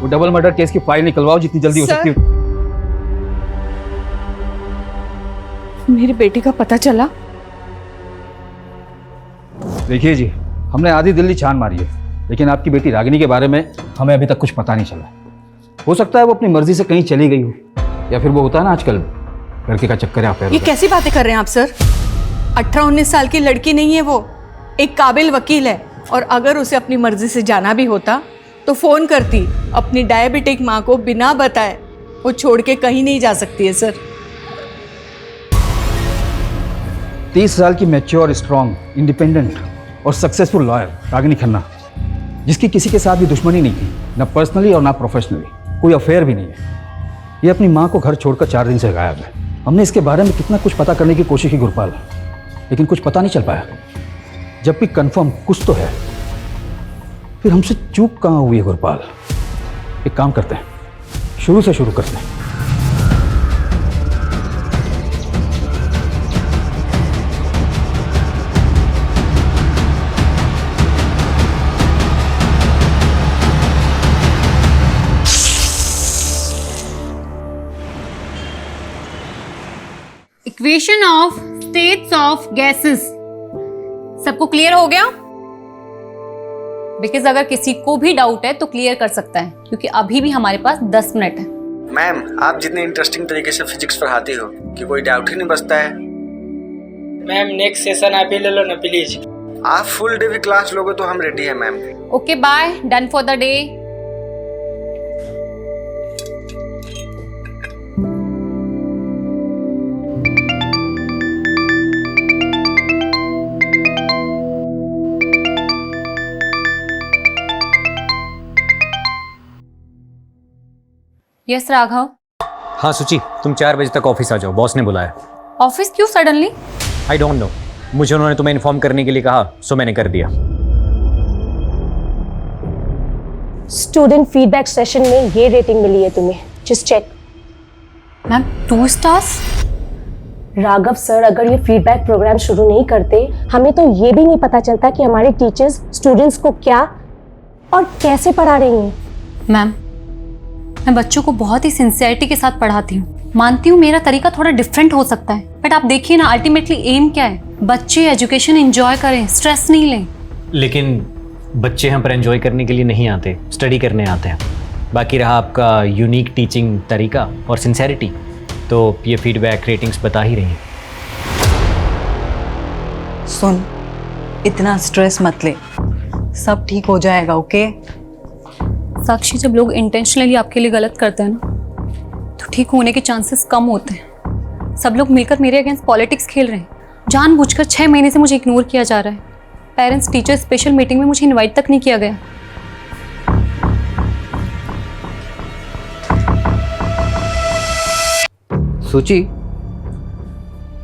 वो double murder case की file निकलवाओ जितनी जल्दी हो सकती है। मेरी बेटी का पता चला? देखिए जी, हमने आधी दिल्ली छान मारी है, लेकिन आपकी बेटी रागिनी के बारे में हमें अभी तक कुछ पता नहीं चला। हो सकता है वो अपनी मर्जी से कहीं चली गई हो, या फिर वो होता है ना आजकल लड़के का चक्कर है। ये कैसी बातें कर रहे हैं आप सर? 18-19 साल की लड़की नहीं है वो, एक काबिल वकील है। और अगर उसे अपनी मर्जी से जाना भी होता तो फोन करती। अपनी डायबिटिक माँ को बिना बताए वो छोड़ के कहीं नहीं जा सकती है सर। 30 साल की मैच्योर, स्ट्रांग, इंडिपेंडेंट और सक्सेसफुल लॉयर रागिनी खन्ना, जिसकी किसी के साथ भी दुश्मनी नहीं थी, ना पर्सनली और ना प्रोफेशनली, कोई अफेयर भी नहीं है। ये अपनी माँ को घर छोड़कर 4 दिन से गायब है। हमने इसके बारे में कितना कुछ पता करने की कोशिश की गुरपाल, लेकिन कुछ पता नहीं चल पाया। जब भी कंफर्म कुछ तो है, फिर हमसे चूक कहाँ हुई है गुरपाल? एक काम करते हैं, शुरू से शुरू करते हैं। Equation of states of gases सबको क्लियर हो गया? बिकॉज अगर किसी को भी डाउट है तो क्लियर कर सकता है, क्योंकि अभी भी हमारे पास 10 मिनट है। मैम, आप जितने इंटरेस्टिंग तरीके से फिजिक्स पढ़ाती हो कि कोई डाउट ही नहीं बचता है। मैम नेक्स्ट सेशन आप ही ले लो ना प्लीज। आप फुल डे भी क्लास लोगे तो हम रेडी है ma'am. Okay bye, done for the day. Yes Raghav. हाँ सुची, तुम 4 बजे तक ऑफिस आ जाओ, बॉस ने बुलाया। ऑफिस क्यों सडनली? आई डोंट नो, मुझे उन्होंने तुम्हें इन्फॉर्म करने के लिए कहा, सो मैंने कर दिया। स्टूडेंट फीडबैक सेशन में ये रेटिंग मिली है तुम्हें, just check. Ma'am 2 stars? Raghav sir अगर ये फीडबैक प्रोग्राम शुरू नहीं करते, हमें तो ये भी नहीं पता चलता कि हमारे टीचर्स स्टूडेंट्स को क्या और कैसे पढ़ा रही हैं। मैम, मैं बच्चों को बहुत ही सिंसियरिटी के साथ पढ़ाती हूँ। मानती हूँ मेरा तरीका थोड़ा डिफरेंट हो सकता है, बट आप देखिए ना, अल्टीमेटली एम क्या है? बच्चे एजुकेशन एंजॉय करें, स्ट्रेस नहीं लें। लेकिन बच्चे यहाँ पर एंजॉय करने के लिए नहीं आते, स्टडी करने आते हैं। बाकी रहा आपका यूनिक टीचिंग तरीका और सिंसेरिटी, तो ये फीडबैक रेटिंग्स बता ही रही हैं। सुन, इतना स्ट्रेस मत ले, सब ठीक हो जाएगा। ओके साक्षी, जब लोग इंटेंशनली आपके लिए गलत करते हैं ना, तो ठीक होने के चांसेस कम होते हैं। सब लोग मिलकर मेरे अगेंस्ट पॉलिटिक्स खेल रहे हैं। जानबूझकर 6 महीने से मुझे इग्नोर किया जा रहा है। पेरेंट्स टीचर स्पेशल मीटिंग में मुझे इनवाइट तक नहीं किया गया। सुची,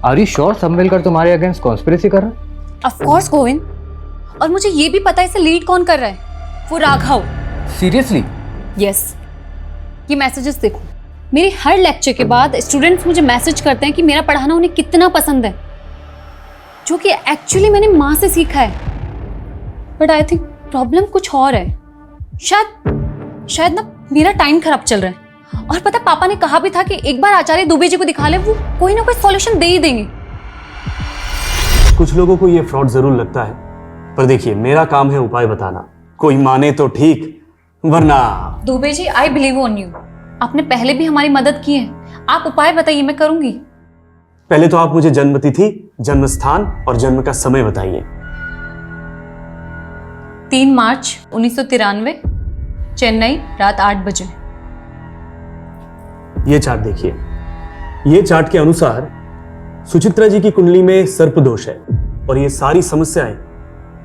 आर यू श्योर सब मिलकर तुम्हारे अगेंस्ट कॉन्स्पिरेसी कर रहे हैं? ऑफ कोर्स गोविंद, और मुझे ये भी पता है इसे लीड कौन कर रहा है, वो राघव। सीरियसली? यस। ये मैसेजेस देखो, मेरे हर लेक्चर के बाद स्टूडेंट्स मुझे मैसेज करते हैं कि मेरा पढ़ाना उन्हें कितना पसंद है, जो कि एक्चुअली मैंने माँ से सीखा है। बट आई थिंक प्रॉब्लम कुछ और है। शायद ना मेरा टाइम खराब चल रहा है। और पता, पापा ने कहा भी था कि एक बार आचार्य दुबे जी को दिखा ले, वो कोई ना कोई सॉल्यूशन दे ही देंगे। कुछ लोगों को ये फ्रॉड जरूर लगता है, पर देखिए मेरा काम है उपाय बताना। कोई माने तो ठीक, वरना। Dubey ji, I believe on you. आपने पहले भी हमारी मदद की है, आप उपाय बताइए, मैं करूंगी। पहले तो आप मुझे जन्म तिथि, जन्म स्थान और जन्म का समय बताइए। 3 मार्च 1993, चेन्नई, रात 8 बजे। ये चार्ट देखिए। ये चार्ट के अनुसार सुचित्रा जी की कुंडली में सर्प दोष है, और ये सारी समस्याएं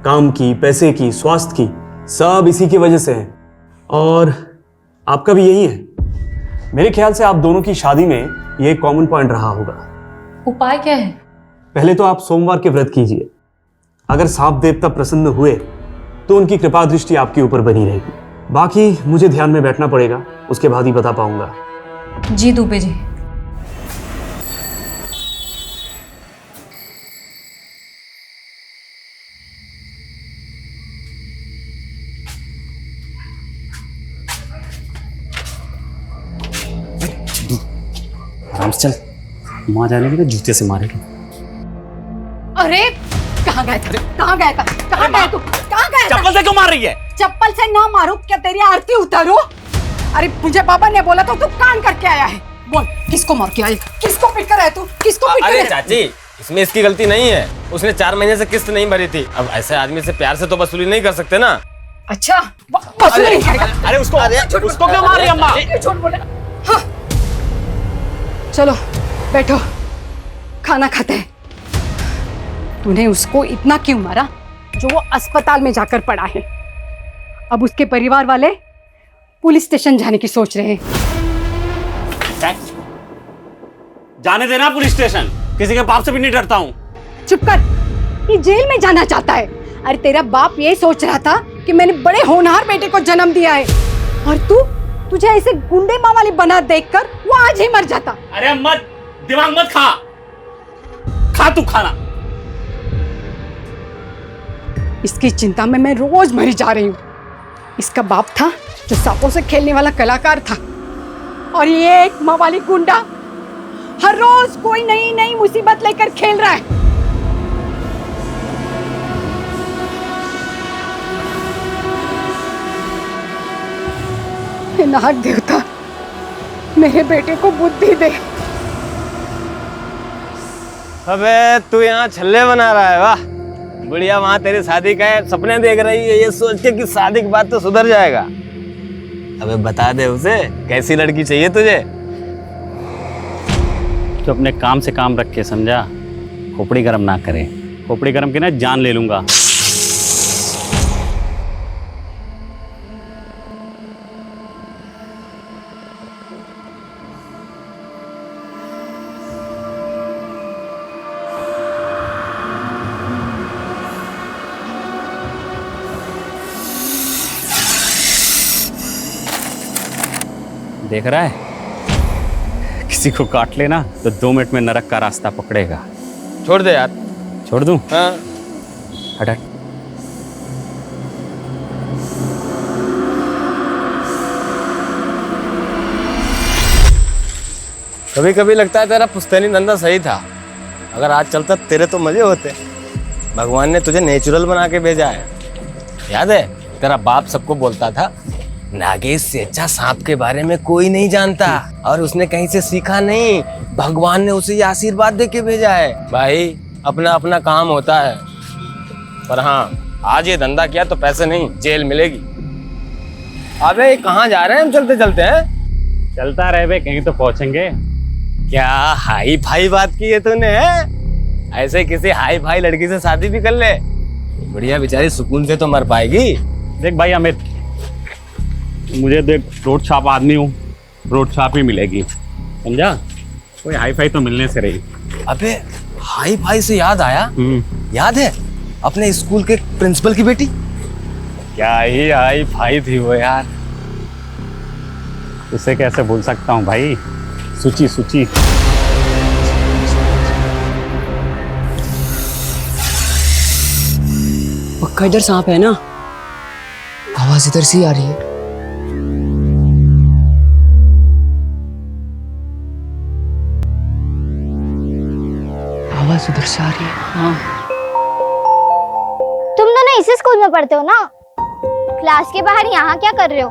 काम की, पैसे की, स्वास्थ्य की, सब इसी की वजह से हैं। और आपका भी यही है। मेरे ख्याल से आप दोनों की शादी में ये एक कॉमन पॉइंट रहा होगा। उपाय क्या है? पहले तो आप सोमवार के व्रत कीजिए। अगर सांप देवता प्रसन्न हुए तो उनकी कृपा दृष्टि आपके ऊपर बनी रहेगी। बाकी मुझे ध्यान में बैठना पड़ेगा, उसके बाद ही बता पाऊंगा। जी दुबे जी। आराम से चल, माँ जाने की तो जूते से मारेगी। अरे कहाँ गया था, कहाँ गया था, कहाँ गया तू, कहाँ गया था? चप्पल से क्यों मार रही है? चप्पल से ना मारूं, क्या तेरी आरती उतारूं? अरे मुझे पापा ने बोला तो तू कान करके आया है। बोल किसको मार के आया, किसको पीट कर आया तू, किसको पीट कर अरे आया? चाची, इसमें इसकी गलती नहीं है। उसने 4 महीने से किस्त नहीं भरी थी। अब ऐसे आदमी से प्यार से तो वसूली नहीं कर सकते ना। अच्छा वसूली नहीं करेगा? अरे उसको क्यों मार रही है अम्मा? झूठ बोले। हाँ। चलो बैठो, खाना खाते हैं। तूने उसको इतना क्यों मारा जो वो अस्पताल में जाकर पड़ा है? अब उसके परिवार वाले पुलिस स्टेशन जाने की सोच रहे हैं। जाने देना पुलिस स्टेशन, किसी के बाप से भी नहीं डरता हूँ। चुप कर, ये जेल में जाना चाहता है। अरे तेरा बाप ये सोच रहा था कि मैंने बड़े होनहार बेटे को जन्म दिया है, और तुझे ऐसे गुंडे माँ वाली बना देखकर वो आज ही मर जाता। अरे मत दिमाग मत खा तू खाना। इसकी चिंता में मैं रोज मरी जा रही हूँ। इसका बाप था जो सांपों से खेलने वाला कलाकार था, और ये एक माँ वाली गुंडा हर रोज कोई नई नई मुसीबत लेकर खेल रहा है। हे नाग देवता, मेरे बेटे को बुद्धि दे। अबे तू यहाँ छल्ले बना रहा है? वाह, बुढ़िया वहाँ तेरी शादी का सपने देख रही है, ये सोच के कि शादी के बाद तो सुधर जाएगा। अबे बता दे उसे, कैसी लड़की चाहिए तुझे? तो अपने काम से काम रख के, समझा? खोपड़ी गरम ना करे, खोपड़ी गरम की ना जान ले लूंगा। देख रहा है, किसी को काट लेना तो 2 मिनट में नरक का रास्ता पकड़ेगा। छोड़ दे यार। छोड़ दूं? हाँ। हट। कभी कभी लगता है तेरा पुश्तैनी धंधा सही था। अगर आज चलता तेरे तो मजे होते। भगवान ने तुझे नेचुरल बना के भेजा है। याद है तेरा बाप सबको बोलता था, नागेश से अच्छा सांप के बारे में कोई नहीं जानता, और उसने कहीं से सीखा नहीं, भगवान ने उसे ये आशीर्वाद दे के भेजा है। भाई अपना अपना काम होता है, पर हाँ आज ये धंधा किया तो पैसे नहीं, जेल मिलेगी। अबे कहाँ जा रहे हैं हम चलते चलते हैं? चलता रहे बे, कहीं तो पहुंचेंगे। क्या हाई फाई बात की है तूने? ऐसे किसी हाई फाई लड़की से शादी भी कर ले, बढ़िया बेचारी सुकून से तो मर पाएगी। देख भाई अमित, मुझे देख रोड छाप आदमी हूँ, रोड छाप ही मिलेगी, समझा? कोई हाई फाई तो मिलने से रही। अबे हाई फाई से याद आया, याद है अपने स्कूल के प्रिंसिपल की बेटी? क्या ही हाई फाई थी वो यार, उसे कैसे भूल सकता हूँ भाई। सुची सुची। पक्का इधर सांप है ना? आवाज इधर से ही आ रही है। आवाज उधर से आ रही है। हाँ। तुम दोनों इसी स्कूल में पढ़ते हो ना? क्लास के बाहर यहाँ क्या कर रहे हो?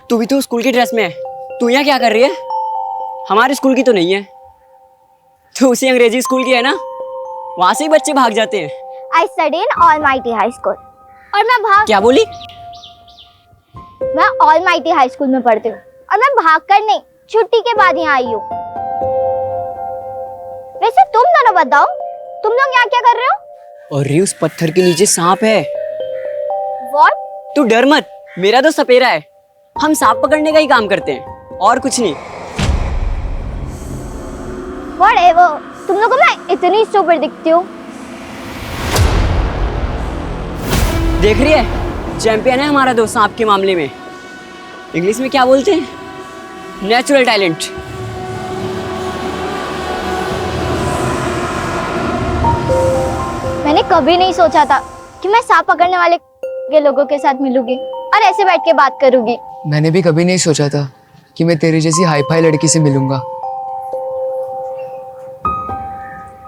तू भी तो स्कूल की ड्रेस में है, तू यहाँ क्या कर रही है? हमारे स्कूल की तो नहीं है, तू उसी अंग्रेजी स्कूल की है ना? वहाँ से ही बच्चे भाग जाते हैं। I study in Almighty High School। और मैं क्या बोली? मैं Almighty High School में पढ़ती हूँ, और मैं भाग कर नहीं, छुट्टी के बाद यहाँ आई हूँ। वैसे तुम दोनों बताओ, तुम लोग यहाँ क्या कर रहे हो? और उस पत्थर के नीचे सांप है। What? तू डर मत, मेरा तो सपेरा है, हम सांप पकड़ने का ही काम करते हैं और कुछ नहीं। Whatever, तुम लोगों को मैं इतनी स्टूपिड दिखती हूँ। देख रही है, चैंपियन है हमारा दोस्त सांप के मामले में। इंग्लिश में क्या बोलते हैं? Natural talent. मैंने कभी नहीं सोचा था कि मैं सांप पकड़ने वाले के लोगों के साथ मिलूंगी और ऐसे बैठ के बात करूंगी। मैंने भी कभी नहीं सोचा था कि मैं तेरी जैसी हाई फाई लड़की से मिलूंगा।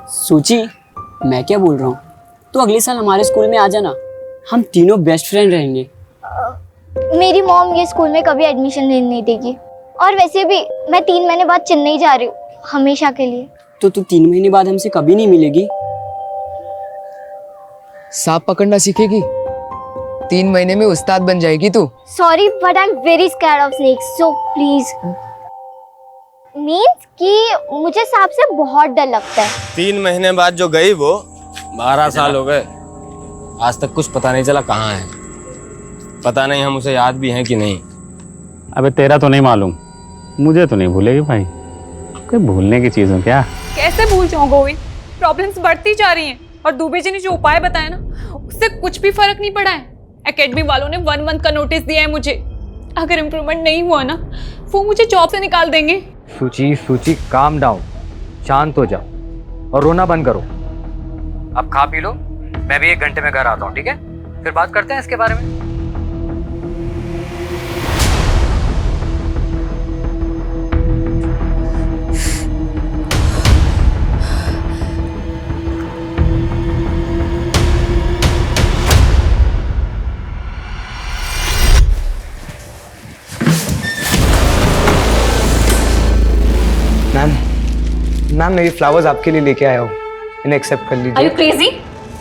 सूची, मैं क्या बोल रहा हूँ, तो अगले साल हमारे स्कूल में आ जाना, हम तीनों बेस्ट फ्रेंड रहेंगे। मेरी मॉम ये स्कूल में कभी एडमिशन नहीं देगी, और वैसे भी मैं 3 महीने बाद चेन्नई जा रही हूँ, हमेशा के लिए। तो तू 3 महीने बाद हमसे कभी नहीं मिलेगी? सांप पकड़ना सीखेगी, 3 महीने में उस्ताद बन जाएगी तू। Sorry but I am very scared of snakes, so please. Means कि मुझे सांप से बहुत डर लगता है। 3 महीने बाद जो गई वो 12 साल हो गए, आज तक कुछ पता नहीं चला कहाँ है। पता नहीं हम उसे याद भी हैं कि नहीं। अबे तेरा तो नहीं मालूम, मुझे तो नहीं भूलेगी भाई, कोई भूलने की चीज़ हो क्या? कैसे भूल जाऊं गोविंद, प्रॉब्लम्स बढ़ती जा रही हैं और दुबे जी ने जो उपाय बताया ना उससे कुछ भी फर्क नहीं पड़ा है। एकेडमी वालों ने 1 मंथ का नोटिस दिया है मुझे, अगर इम्प्रूवमेंट नहीं हुआ ना वो मुझे जॉब से निकाल देंगे। सूची काम डाउन, शांत हो जाओ और रोना बंद करो। अब खा पी लो, मैं भी 1 घंटे में घर आता हूँ, ठीक है? फिर बात करते हैं इसके बारे में। मैम मैं ये फ्लावर्स आपके लिए लेके आया हूँ, इन्हें एक्सेप्ट कर Are लीजिए। you crazy?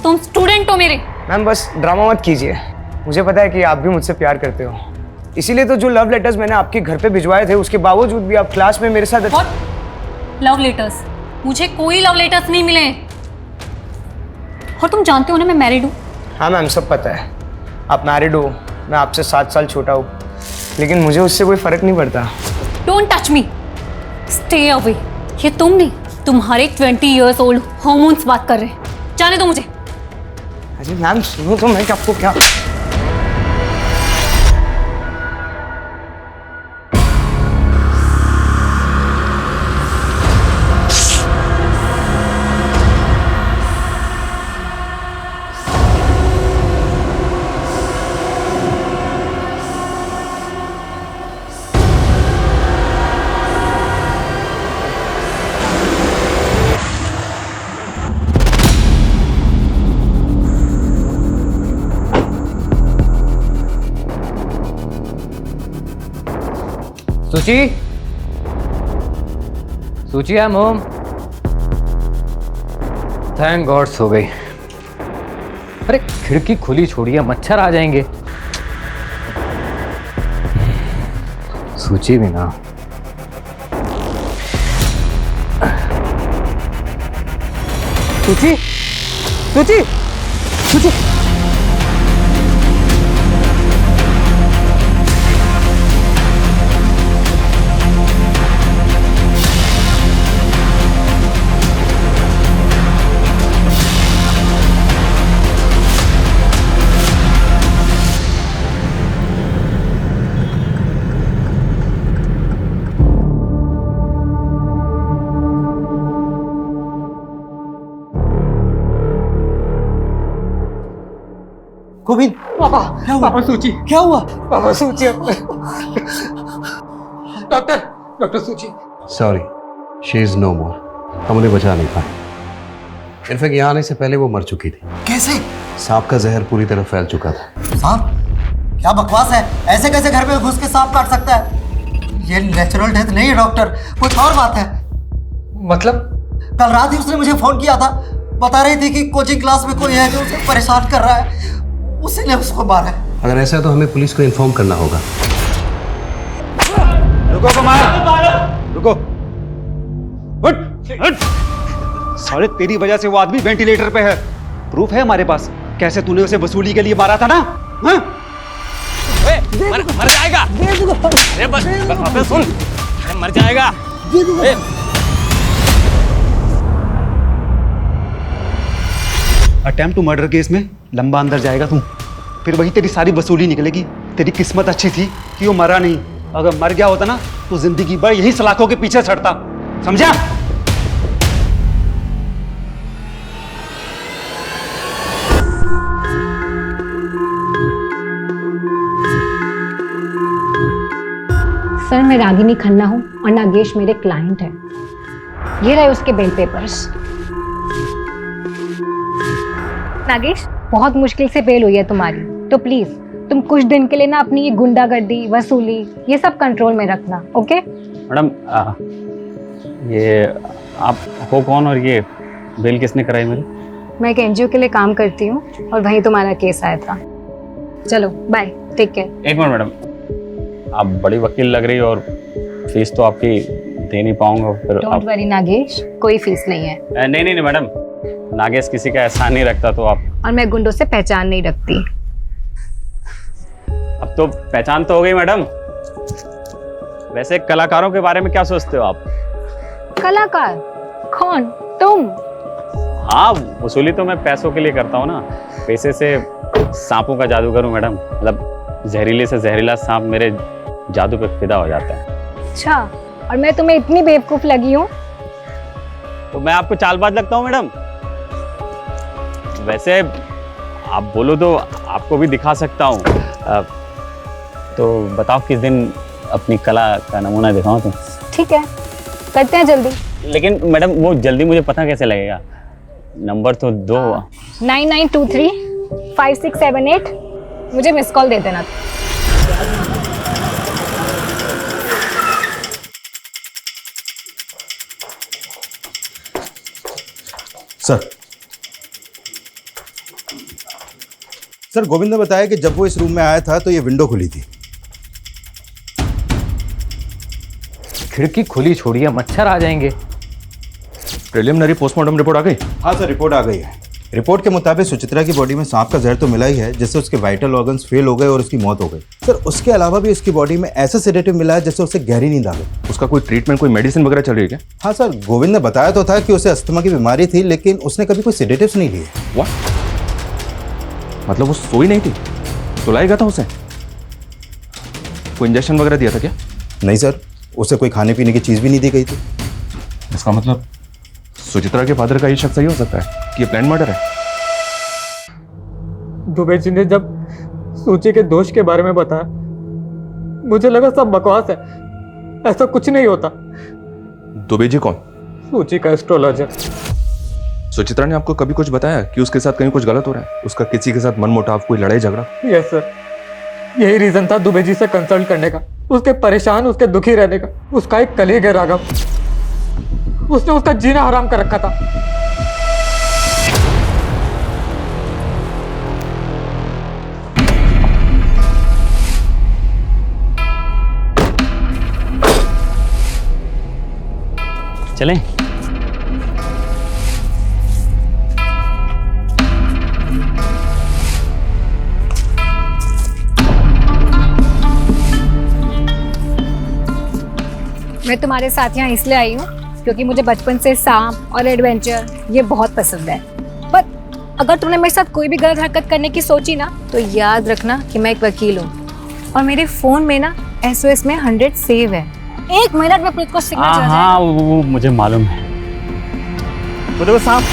तुम स्टूडेंट हो मेरे। मैम बस ड्रामा मत कीजिए, मुझे पता है कि आप भी मुझसे प्यार करते हो, इसीलिए तो जो लव लेटर्स मैंने आपके घर पे भिजवाए थे उसके बावजूद भी आप क्लास में मेरे साथ। Love letters? मुझे कोई लव लेटर्स नहीं मिले। और तुम जानते हो ना मैं मैरिड हूँ। हाँ मैम सब पता है, आप मैरिड हो, मैं आपसे 7 साल छोटा हूँ, लेकिन मुझे उससे कोई फर्क नहीं पड़ता। Don't touch me, stay away. ये तुम नहीं, तुम्हारे 20 years old हॉर्मोन्स बात कर रहे हैं। जाने दो मुझे। अरे मैम सुनो तो, मैं आपको क्या। Suchi I am home. Thank God सो गई। अरे खिड़की खुली छोड़िए, मच्छर आ जाएंगे। सूची भी ना। सूची सूची सूची गोविंद, पापा क्या हुआ? पापा सूची क्या हुआ? पापा सूची डॉक्टर सूची। सॉरी, शी इज नो मोर। हम उन्हें बचा नहीं पाए। इनफैक्ट यहाँ आने से पहले वो मर चुकी थी। कैसे? सांप का जहर पूरी तरह फैल चुका था। सांप? क्या बकवास है, ऐसे कैसे घर में घुस के सांप काट सकता है? ये नेचुरल डेथ नहीं है डॉक्टर, कुछ और बात है। मतलब? कल रात ही उसने मुझे फोन किया था, बता रही थी कि कोचिंग क्लास में कोई है जो उसे परेशान कर रहा है, उसी ने उसको मारा है। अगर ऐसा है तो हमें पुलिस को इन्फॉर्म करना होगा। रुको कुमार, रुको। साले तेरी वजह से वो आदमी वेंटिलेटर पे है। प्रूफ है हमारे पास, कैसे तूने उसे वसूली के लिए मारा था ना? हाँ? मर जाएगा। अरे बस अबे सुन, अरे मर जाएगा। अटेम्प्ट टू मर्डर केस में लंबा अंदर जाएगा तू, फिर वही तेरी सारी वसूली निकलेगी। तेरी किस्मत अच्छी थी कि वो मरा नहीं, अगर मर गया होता ना तो जिंदगी भर यही सलाखों के पीछे छड़ता, समझा? सर मैं रागिनी खन्ना हूँ और नागेश मेरे क्लाइंट हैं। ये रहे उसके बेल पेपर्स। नागेश, बहुत मुश्किल से बेल हुई है तुम्हारी, तो प्लीज तुम कुछ दिन के लिए ना अपनी ये गुंडागर्दी, वसूली, ये सब कंट्रोल में रखना, ओके? मैडम ये आप हो कौन और ये बेल किसने कराई मेरी? मैं एक एनजीओ के लिए काम करती हूँ और वहीं तुम्हारा केस आया था। चलो बाय, टेक केयर। एक मिनट मैडम, आप बड़ी वकील लग रही हो और फीस तो आपकी दे नहीं पाऊंगा फिर। डोंट वरी नागेश, कोई फीस नहीं है। नहीं नहीं नहीं मैडम, नागेश किसी का एहसान नहीं रखता तो आप। और मैं गुंडों से पहचान नहीं रखती। अब तो पहचान तो हो गई मैडम। वैसे कलाकारों के बारे में क्या सोचते हो आप? कलाकार? कौन? तुम? हाँ, वसूली तो मैं पैसों के लिए करता हूँ ना। पैसे से सांपों का जादू करूँ मैडम, मतलब जहरीले से जहरीला सांप मेरे जादू पे फिदा हो जाता है। अच्छा, और मैं तुम्हें इतनी बेवकूफ लगी हूँ? तो मैं आपको चालबाज लगता हूँ मैडम? वैसे आप बोलो तो आपको भी दिखा सकता हूँ। तो बताओ किस दिन अपनी कला का नमूना दिखाऊं तुम? ठीक है, करते हैं जल्दी। लेकिन मैडम वो जल्दी मुझे पता कैसे लगेगा? नंबर तो दो। 99235678, मुझे मिस कॉल दे देना। सर, गोविंद ने बताया कि जब वो इस रूम में आया था तो ये विंडो खुली थी। खिड़की खुली छोड़िए, मच्छर आ जाएंगे। प्रिलिमिनरी पोस्टमार्टम रिपोर्ट आ गई? हाँ सर, रिपोर्ट आ गई है। रिपोर्ट के मुताबिक सुचित्रा की बॉडी में सांप का जहर तो मिला ही है, जिससे उसके वाइटल ऑर्गन्स फेल हो गए और उसकी मौत हो गई। सर, उसके अलावा भी उसकी बॉडी में ऐसा सेडेटिव मिला है जिससे उसे गहरी नींद आ गई। उसका कोई ट्रीटमेंट, कोई मेडिसिन वगैरह चल रही है क्या? हाँ सर, गोविंद ने बताया तो था कि उसे अस्थमा की बीमारी थी, लेकिन उसने कभी कोई सेडेटिव्स नहीं लिए। व्हाट? मतलब वो सोई नहीं थी, सुलाया गया था उसे? कोई इंजेक्शन वगैरह दिया था क्या? नहीं सर, उसे कोई खाने पीने की चीज़ भी नहीं दी गई थी। इसका मतलब सुचित्रा के फादर का ये शक सही हो सकता है कि ये प्लान मर्डर है। दुबे जी ने जब सूची के दोष के बारे में बताया, मुझे लगा सब बकवास है, ऐसा कुछ नहीं होता। दुबे जी कौन? सूची का एस्ट्रोलॉजर। सुचित्रा ने आपको कभी कुछ बताया कि उसके साथ कहीं कुछ गलत हो रहा है? उसका किसी के साथ मनमुटाव, कोई लड़ाई झगड़ा? यस सर, यही रीजन था दुबे जी से कंसल्ट करने का, उसके परेशान, उसके दुखी रहने का। उसका एक कलीग है राघव, उसने उसका जीना हराम कर रखा था। चलें? मैं तुम्हारे साथ यहाँ इसलिए आई हूँ क्योंकि मुझे बचपन से सांप और एडवेंचर ये बहुत पसंद है। पर अगर तुमने मेरे साथ कोई भी गलत हरकत करने की सोची ना, तो याद रखना कि मैं एक वकील हूँ और मेरे फ़ोन में ना SOS में 100 सेव है। 1 मिनट में पुलिस को सिग्नल चला जाएगा। हाँ, वो मुझे मालूम है। वो देखो सांप।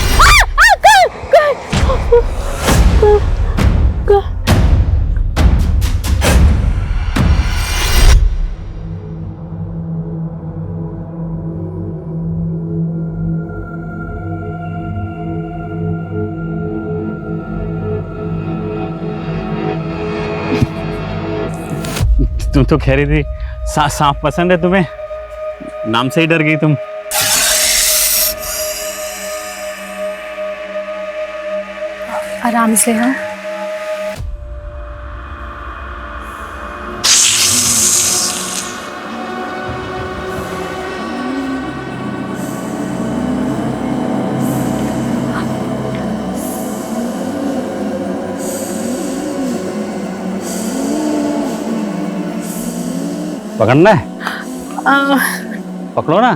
तुम तो कह रही थी सांप पसंद है तुम्हें, नाम से ही डर गई तुम। आराम से। हाँ, पकड़ना है? पकड़ो ना।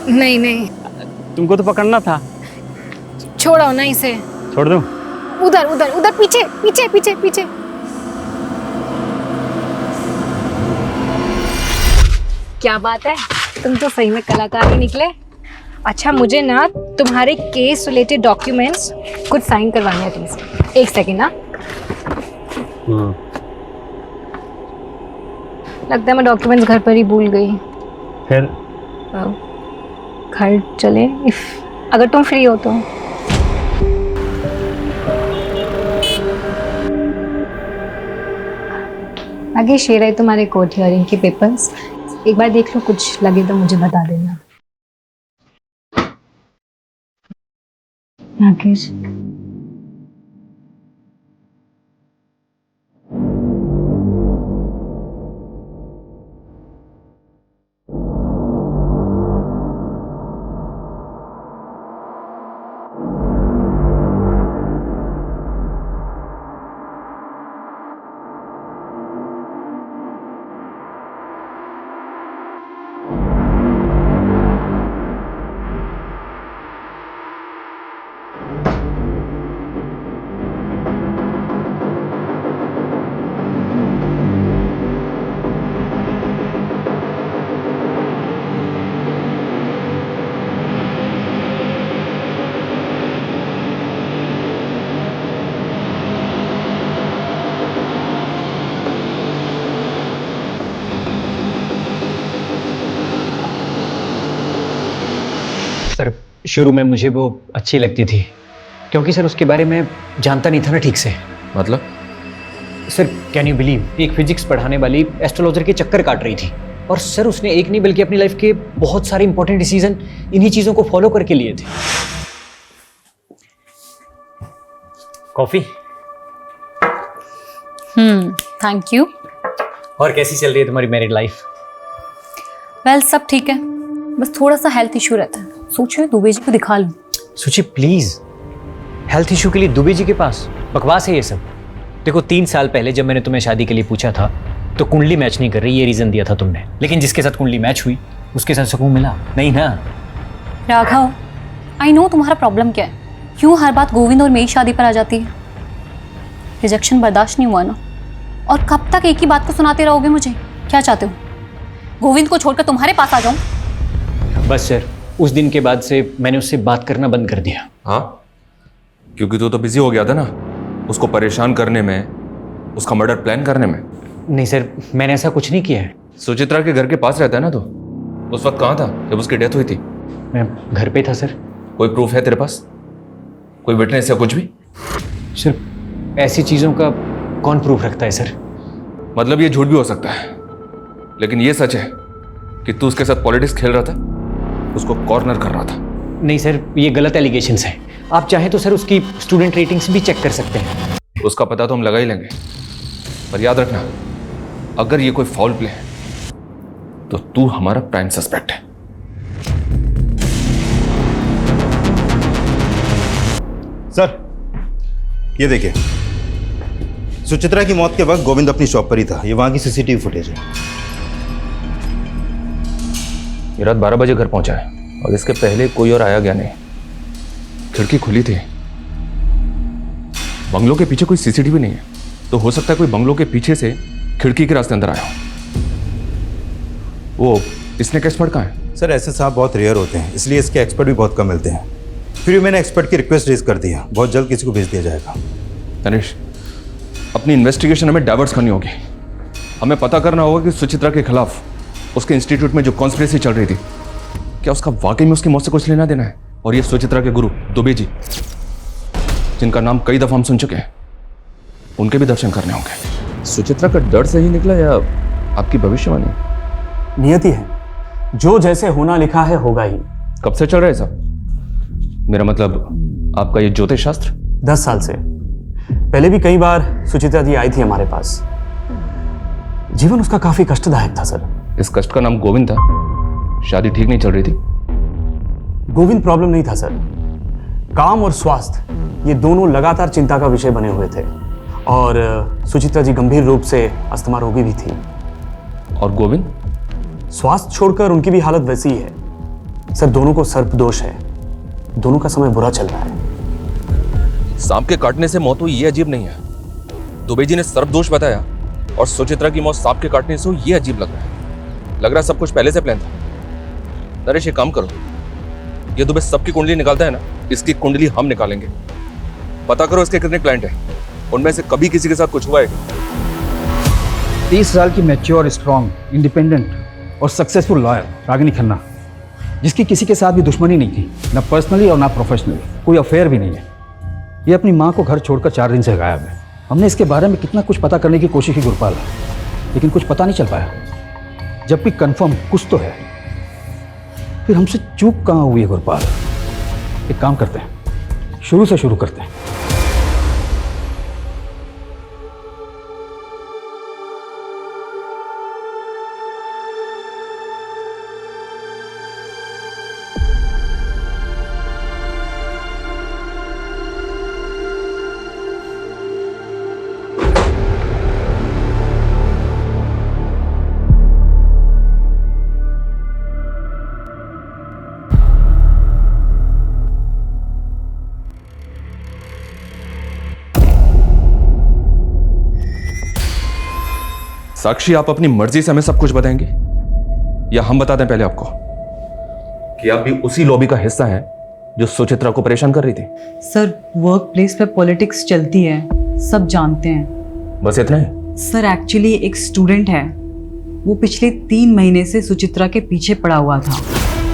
नहीं नहीं, तुमको तो पकड़ना था। छोड़ो ना इसे। छोड़ दूं? उधर उधर उधर, पीछे पीछे पीछे पीछे। क्या बात है, तुम तो सही में कलाकार ही निकले। अच्छा, मुझे ना तुम्हारे केस रिलेटेड डॉक्यूमेंट्स कुछ साइन करवाने हैं प्लीज। 1 सेकेंड ना। लगता है मैं डॉक्यूमेंट्स घर पर ही भूल गई। फिर घर चले, अगर तुम फ्री हो तो। राकेश, ये रहे तुम्हारे कोर्ट हियरिंग के पेपर्स। एक बार देख लो, कुछ लगे तो मुझे बता देना। राकेश, सर शुरू में मुझे वो अच्छी लगती थी, क्योंकि सर उसके बारे में जानता नहीं था ना ठीक से। मतलब? सर कैन यू बिलीव, एक फिजिक्स पढ़ाने वाली एस्ट्रोलॉजर के चक्कर काट रही थी, और सर उसने एक नहीं बल्कि अपनी लाइफ के बहुत सारे इंपॉर्टेंट डिसीजन इन्हीं चीज़ों को फॉलो करके लिए थे। कॉफी? Thank you. और कैसी चल रही है तुम्हारी मैरिड लाइफ? वेल, सब ठीक है, बस थोड़ा सा हेल्थ इशू रहता है। सोच रही हूँ दुबे जी को दिखा लूँ। सुची प्लीज, हेल्थ इशू के लिए दुबे जी के पास? बकवास है ये सब। देखो 3 साल पहले जब मैंने तुम्हें शादी के लिए पूछा था तो कुंडली मैच नहीं कर रही, ये रीजन दिया था तुमने, लेकिन जिसके साथ कुंडली मैच हुई उसके साथ सुकून मिला नहीं ना? राघव, आई नो तुम्हारा प्रॉब्लम क्या है, क्यों हर बात गोविंद और मेरी शादी पर आ जाती है। रिजेक्शन बर्दाश्त नहीं हुआ ना, और कब तक एक ही बात को सुनाते रहोगे मुझे? क्या चाहते हो, गोविंद को छोड़कर तुम्हारे पास आ जाऊं? बस सर, उस दिन के बाद से मैंने उससे बात करना बंद कर दिया। हाँ, क्योंकि तू तो बिजी हो गया था ना उसको परेशान करने में, उसका मर्डर प्लान करने में। नहीं सर, मैंने ऐसा कुछ नहीं किया है। सुचित्रा के घर के पास रहता है ना, तो उस वक्त कहाँ था जब उसकी डेथ हुई थी? मैं घर पे था सर। कोई प्रूफ है तेरे पास, कोई विटनेस या कुछ भी? सर ऐसी चीज़ों का कौन प्रूफ रखता है सर? मतलब ये झूठ भी हो सकता है, लेकिन ये सच है कि तू उसके साथ पॉलिटिक्स खेल रहा था, उसको कॉर्नर कर रहा था। नहीं सर, ये गलत एलिगेशंस हैं। आप चाहें तो सर उसकी स्टूडेंट रेटिंग्स भी चेक कर सकते हैं। उसका पता तो हम लगा ही लेंगे, पर याद रखना अगर ये कोई फाउल प्ले है तो तू हमारा प्राइम सस्पेक्ट है। सर ये देखिए, सुचित्रा की मौत के वक्त गोविंद अपनी शॉप पर ही था। ये वहां की सीसीटीवी फुटेज है। ये रात 12 बजे घर पहुंचा है और इसके पहले कोई और आया गया नहीं। खिड़की खुली थी। बंगलों के पीछे कोई सीसीटीवी नहीं है, तो हो सकता है कोई बंगलों के पीछे से खिड़की के रास्ते अंदर आया हो। वो इसने का एक्सपर्ट कहाँ है? सर ऐसे सांप बहुत रेयर होते हैं, इसलिए इसके एक्सपर्ट भी बहुत कम मिलते हैं। फिर मैंने एक्सपर्ट की रिक्वेस्ट रेज कर दी है, बहुत जल्द किसी को भेज दिया जाएगा। तनिष, अपनी इन्वेस्टिगेशन हमें डाइवर्ट करनी होगी। हमें पता करना होगा कि सुचित्रा के खिलाफ उसके इंस्टीट्यूट में जो कॉन्स्पिरेसी चल रही थी, क्या उसका वाकई में उसकी मौत से कुछ लेना देना है? और ये सुचित्रा के गुरु दुबे जी, जिनका नाम कई दफा हम सुन चुके हैं, उनके भी दर्शन करने होंगे। सुचित्रा का डर से ही निकला या आपकी भविष्यवाणी? नियति है, जो जैसे होना लिखा है होगा ही। कब से चल रहा है सब? मेरा मतलब आपका ये ज्योतिष शास्त्र? 10 साल से। पहले भी कई बार सुचित्रा जी आई थी हमारे पास। जीवन उसका काफी कष्टदायक था सर। इस कष्ट का नाम गोविंद था। शादी ठीक नहीं चल रही थी? गोविंद प्रॉब्लम नहीं था सर, काम और स्वास्थ्य ये दोनों लगातार चिंता का विषय बने हुए थे। और सुचित्रा जी गंभीर रूप से अस्थमा रोगी भी थी। और गोविंद? स्वास्थ्य छोड़कर उनकी भी हालत वैसी ही है सर। दोनों को सर्पदोष है, दोनों का समय बुरा चल रहा है। सांप के काटने से मौत हुई ये अजीब नहीं है। दुबे जी ने सर्पदोष बताया और सुचित्रा की मौत सांप के काटने से हुई, ये अजीब लग रहा है। लग रहा है सब कुछ पहले से प्लान था। नरेश ये काम करो, ये दुबे सबकी कुंडली निकालता है ना, इसकी कुंडली हम निकालेंगे। पता करो इसके कितने क्लाइंट हैं, उनमें से कभी किसी के साथ कुछ हुआ है? 30 साल की मैच्योर, स्ट्रॉन्ग, इंडिपेंडेंट और सक्सेसफुल लॉयर रागिनी खन्ना, जिसकी किसी के साथ भी दुश्मनी नहीं थी, ना पर्सनली और ना प्रोफेशनली, कोई अफेयर भी नहीं है। ये अपनी माँ को घर छोड़कर 4 दिन से गायब है। हमने इसके बारे में कितना कुछ पता करने की कोशिश की गुरपाल, लेकिन कुछ पता नहीं चल पाया। जबकि कंफर्म कुछ तो है, फिर हमसे चूक कहाँ हुई है गुरपाल? एक काम करते हैं, शुरू से शुरू करते हैं। साक्षी, आप अपनी मर्जी से हमें सब कुछ बताएंगे या हम बता दें पहले आपको कि आप भी उसी लॉबी का हिस्सा हैं जो सुचित्रा को परेशान कर रही थी? सर, वर्क प्लेस पे पॉलिटिक्स चलती है, सब जानते हैं। बस इतना ही? सर, एक्चुअली एक स्टूडेंट है, वो पिछले 3 महीने से सुचित्रा के पीछे पड़ा हुआ था।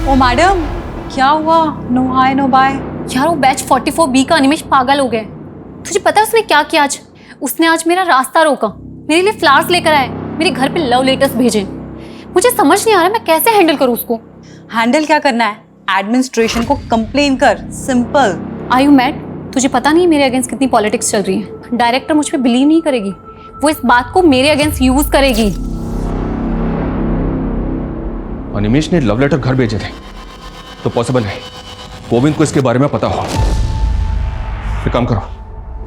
ओ मैडम, क्या हुआ? No hi no bye. यार वो बैच 44B का अनिमेश पागल हो गए। तुझे पता है उसने क्या किया आज? उसने आज मेरा रास्ता रोका, मेरे लिए फ्लावर्स लेकर आए, मेरे घर पे लव लेटर्स भेजे। मुझे समझ नहीं आ रहा मैं कैसे हैंडल करूँ उसको। हैंडल क्या करना है? एडमिनिस्ट्रेशन को कंप्लेन कर, सिंपल। Are you mad? तुझे पता नहीं मेरे अगेंस्ट कितनी पॉलिटिक्स चल रही है। डायरेक्टर मुझ पे बिलीव नहीं करेगी, वो इस बात को मेरे अगेंस्ट यूज करेगी। अनिमेश ने लव लेटर घर भेजे थे तो पॉसिबल है गोविंद को इसके बारे में पता हो। एक काम करो,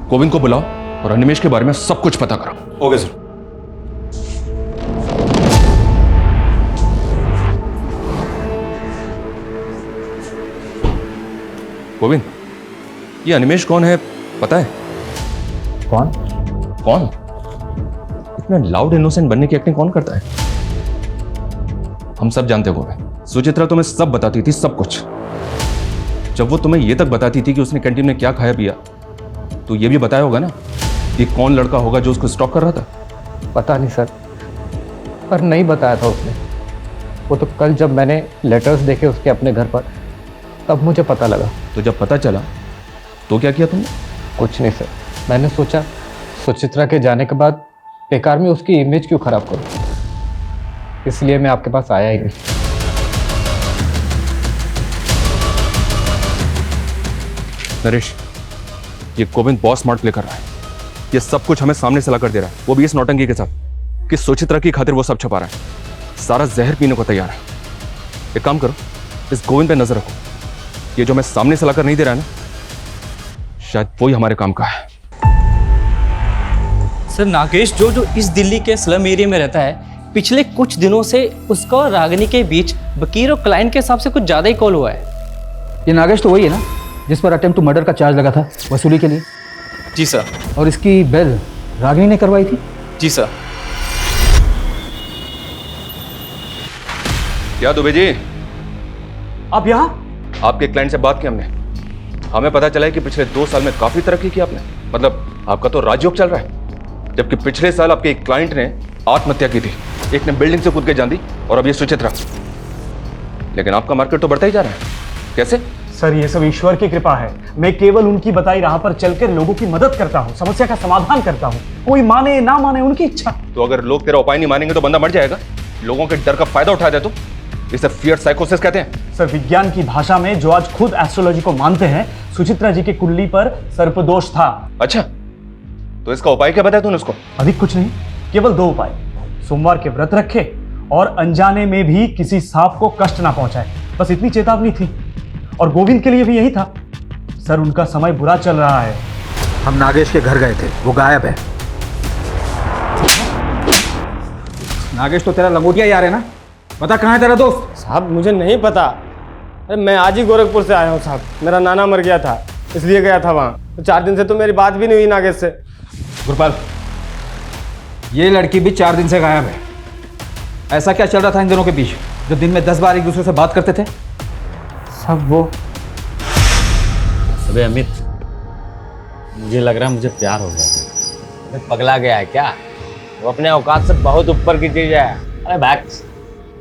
गोविंद को बुलाओ और अनिमेश के बारे में सब कुछ पता करो। Okay sir. गोविंद, ये अनिमेश कौन है पता है? कौन? कौन? इतना लाउड इनोसेंट बनने की एक्टिंग कौन करता है? हम सब जानते हैं गोविंद, सुचित्रा तुम्हें सब बताती थी, सब कुछ। जब वो तुम्हें ये तक बताती थी कि उसने कैंटीन में क्या खाया पिया, तो ये भी बताया होगा ना कि कौन लड़का होगा जो उसको स्टॉक कर रहा था? पता नहीं सर, पर नहीं बताया था उसने। वो तो कल जब मैंने लेटर्स देखे उसके अपने घर पर, तब मुझे पता लगा। तो जब पता चला तो क्या किया तुमने? कुछ नहीं सर, मैंने सोचा सुचित्रा के जाने के बाद बेकार में उसकी इमेज क्यों खराब करूं, इसलिए मैं आपके पास आया ही नहीं। नरेश, ये गोविंद बहुत स्मार्ट प्ले कर रहा है। ये सब कुछ हमें सामने से ला कर दे रहा है, वो भी इस नौटंकी के साथ कि सुचित्रा की खातिर वो सब छुपा रहा है, सारा जहर पीने को तैयार है। एक काम करो, इस गोविंद पे नजर रखो, ये जो मैं सामने से लाकर नहीं दे रहा है ना, शायद वही हमारे काम का है। सर, नागेश जो इस दिल्ली के स्लम एरिया में रहता है, पिछले कुछ दिनों से उसका और रागिनी के बीच वकील और क्लाइंट के हिसाब से कुछ ज्यादा ही कॉल हुआ है। ये नागेश तो वही है ना जिस पर अटेम्प्ट टू मर्डर का चार्ज लगा था वसूली के लिए? जी सर। और इसकी बेल रागिनी ने करवाई थी? जी सर। क्या दुबे जी, आप यहाँ? आपके क्लाइंट से बात की हमने, हमें पता चला है कि पिछले 2 साल में काफी तरक्की की आपने। मतलब आपका तो राजयोग चल रहा है, जबकि पिछले साल आपके एक क्लाइंट ने आत्महत्या की थी, एक ने बिल्डिंग से कूद के जान दी, और अब ये सुचित्रा। लेकिन आपका मार्केट तो बढ़ता ही जा रहा है, कैसे? सर, ये सब ईश्वर की कृपा है। मैं केवल उनकी बताई राह पर चलकर लोगों की मदद करता हूँ, समस्या का समाधान करता हूँ। कोई माने ना माने उनकी इच्छा। तो अगर लोग तेरा उपाय नहीं मानेंगे तो बंदा मर जाएगा। लोगों के डर का फायदा उठा दे तो इसे फियर साइकोसिस कहते हैं। सर, विज्ञान की भाषा में जो आज खुद एस्ट्रोलॉजी को मानते हैं, सुचित्रा जी की कुंडली पर सर्पदोष था। अच्छा, तो इसका उपाय क्या बताया तूने उसको? अधिक कुछ नहीं, केवल 2 उपाय। सोमवार के व्रत रखे और अनजाने में भी किसी सांप को कष्ट ना पहुंचाए, बस इतनी चेतावनी थी। और गोविंद के लिए भी यही था। सर, उनका समय बुरा चल रहा है। हम नागेश के घर गए थे, वो गायब है। नागेश तो तेरा लंगोटिया यार है ना, बता कहाँ है तेरा दोस्त? साहब, मुझे नहीं पता। अरे मैं आज ही गोरखपुर से आया हूँ साहब, मेरा नाना मर गया था इसलिए गया था वहाँ। तो 4 दिन से तो मेरी बात भी नहीं हुई नागेश से। गुरपाल, ये लड़की भी 4 दिन से गायब है। ऐसा क्या चल रहा था इन दोनों के बीच जो दिन में 10 बार एक दूसरे से बात करते थे? सब वो। अबे अमित, मुझे लग रहा है मुझे प्यार हो गया। अरे पगला गया है क्या? वो अपने औकात से बहुत ऊपर की चीज है। अरे बैक्स,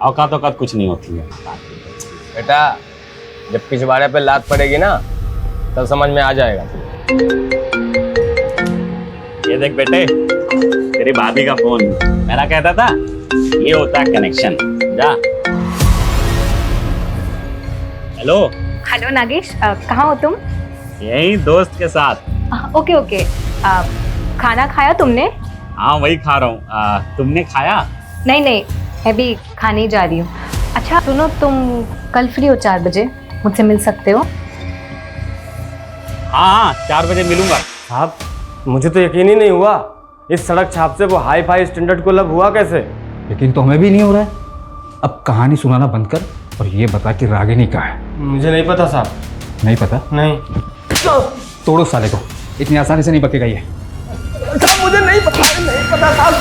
औकात कुछ नहीं होती है बेटा। जब पिछवाड़े पे लात पड़ेगी ना, तब समझ में आ जाएगा। ये देख बेटे, तेरी भाभी का फोन। मेरा कहता था ये होता है कनेक्शन। जा। हेलो। हेलो नागेश, कहाँ हो तुम? यही दोस्त के साथ। Okay okay. खाना खाया तुमने? हाँ वही खा रहा हूँ। तुमने खाया? नहीं नहीं, मैं भी खाने ही जा रही हूँ। अच्छा सुनो, तुम कल फ्री हो 4 बजे? मुझसे मिल सकते हो? हाँ 4 बजे मिलूंगा। साहब मुझे तो यकीन ही नहीं हुआ, इस सड़क छाप से वो हाई फाई स्टैंडर्ड को लब हुआ कैसे? लेकिन तो हमें भी नहीं हो रहा है। अब कहानी सुनाना बंद कर और ये बता कि रागिनी कहाँ है। मुझे नहीं पता साहब। नहीं पता? नहीं। तोड़ो साले को, इतनी आसानी से नहीं बकेगा ये। साहब मुझे नहीं पता साहब।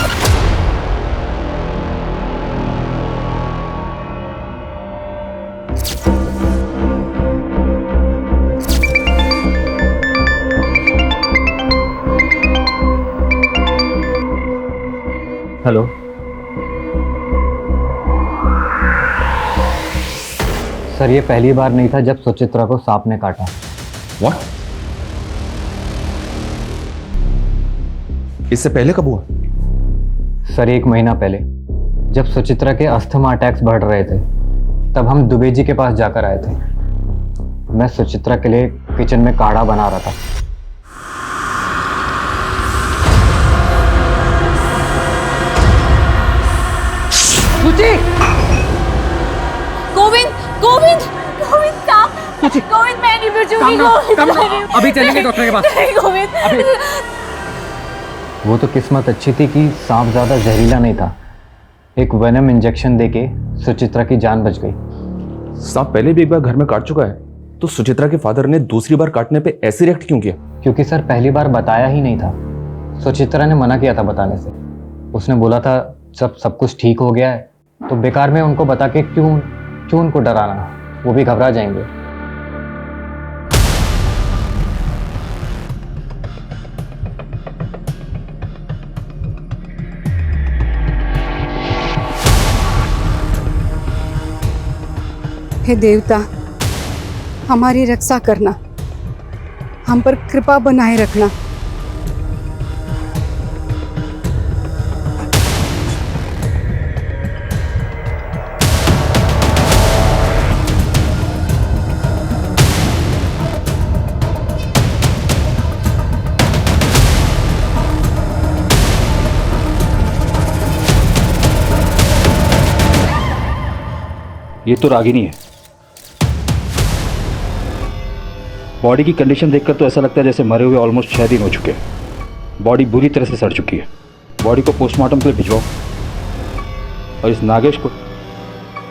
हेलो। सर ये पहली बार नहीं था जब सुचित्रा को सांप ने काटा। What? इससे पहले कब हुआ? सर 1 महीना पहले, जब सुचित्रा के अस्थमा अटैक्स बढ़ रहे थे, तब हम दुबे जी के पास जाकर आए थे। मैं सुचित्रा के लिए किचन में काढ़ा बना रहा था। गोविंद गोविंद गोविंद stop! गोविंद मैं नहीं बचूंगी। गोविंद अभी चलेंगे डॉक्टर के पास। गोविंद। वो तो किस्मत अच्छी थी कि सांप ज्यादा जहरीला नहीं था। एक वेनम इंजेक्शन देके सुचित्रा की जान बच गई। सांप पहले भी एक बार घर में काट चुका है, तो सुचित्रा के फादर ने दूसरी बार काटने पे ऐसे रिएक्ट क्यों किया? क्योंकि सर पहली बार बताया ही नहीं था। सुचित्रा ने मना किया था बताने से। उसने बोला था जब सब कुछ ठीक हो गया है तो बेकार में उनको बता के क्यों उनको डराना, वो भी घबरा जाएंगे। हे देवता, हमारी रक्षा करना, हम पर कृपा बनाए रखना। ये तो रागिनी है। बॉडी की कंडीशन देखकर तो ऐसा लगता है जैसे मरे हुए ऑलमोस्ट 6 दिन हो चुके हैं। बॉडी बुरी तरह से सड़ चुकी है। बॉडी को पोस्टमार्टम के लिए भिजवाओ और इस नागेश को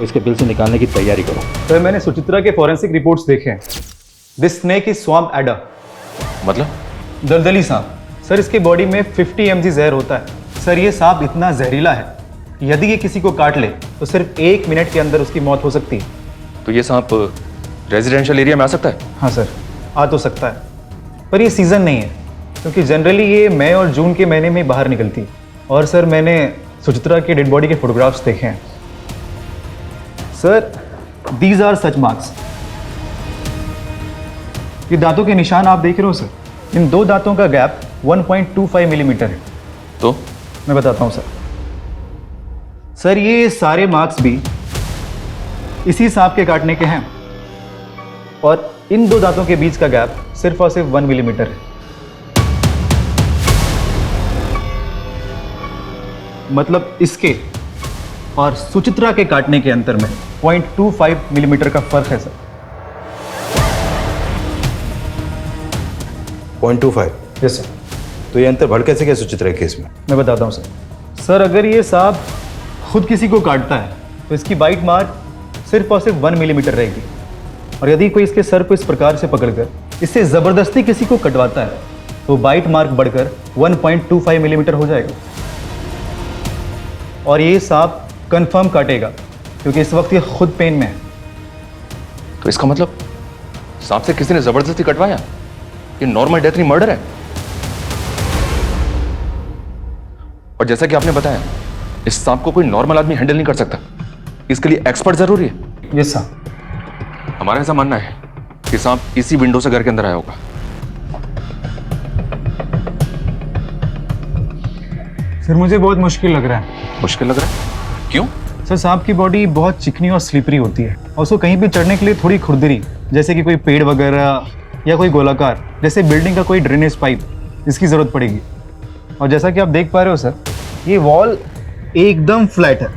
इसके बिल से निकालने की तैयारी करो। सर मैंने सुचित्रा के फॉरेंसिक रिपोर्ट्स देखे हैं। This snake is swamp adder. मतलब? दलदली सांप। सर इसकी बॉडी में 50 mg जहर होता है। सर ये सांप इतना जहरीला है, यदि ये किसी को काट ले तो सिर्फ 1 मिनट के अंदर उसकी मौत हो सकती है। तो ये सांप रेजिडेंशियल एरिया में आ सकता है? हाँ सर, आ तो सकता है, पर ये सीज़न नहीं है, क्योंकि जनरली ये मई और जून के महीने में बाहर निकलती है। और सर मैंने सुचित्रा के डेड बॉडी के फोटोग्राफ्स देखे हैं। Sir these are such marks. ये दांतों के निशान आप देख रहे हो सर, इन 2 दांतों का गैप 1.25 मिलीमीटर है। तो मैं बताता हूँ सर ये सारे मार्क्स भी इसी सांप के काटने के हैं, और इन 2 दांतों के बीच का गैप सिर्फ और सिर्फ 1 मिलीमीटर है। मतलब इसके और सुचित्रा के काटने के अंतर में 0.25 मिलीमीटर का फर्क है सर। 0.25? Yes sir. तो ये अंतर बढ़ कैसे गया सुचित्रा के केस में? मैं बताता हूँ सर। सर अगर ये सांप खुद किसी को काटता है तो इसकी बाइट मार्क सिर्फ और सिर्फ 1 मिलीमीटर रहेगी, और यदि कोई इसके सर को इस प्रकार से पकड़कर इससे ज़बरदस्ती किसी को कटवाता है तो बाइट मार्क बढ़कर 1.25 मिलीमीटर हो जाएगा। और ये सांप कंफर्म काटेगा, क्योंकि इस वक्त ये खुद पेन में है। तो इसका मतलब सांप से किसी ने जबरदस्ती कटवाया? ये नॉर्मल डेथ नहीं, मर्डर है। और जैसा कि आपने बताया, इस सांप को कोई नॉर्मल आदमी हैंडल नहीं कर सकता, इसके लिए एक्सपर्ट जरूरी है। Yes sir. हमारा ऐसा मानना है कि सांप इसी विंडो से घर के अंदर आया होगा। सर मुझे बहुत मुश्किल लग रहा है। मुश्किल लग रहा है? क्यों? सर सांप की बॉडी बहुत चिकनी और स्लिपरी होती है और उसको कहीं भी चढ़ने के लिए थोड़ी खुरदरी, जैसे कि कोई पेड़ वगैरह या कोई गोलाकार जैसे बिल्डिंग का कोई ड्रेनेज पाइप, इसकी ज़रूरत पड़ेगी। और जैसा कि आप देख पा रहे हो सर, ये वॉल एकदम फ्लैट है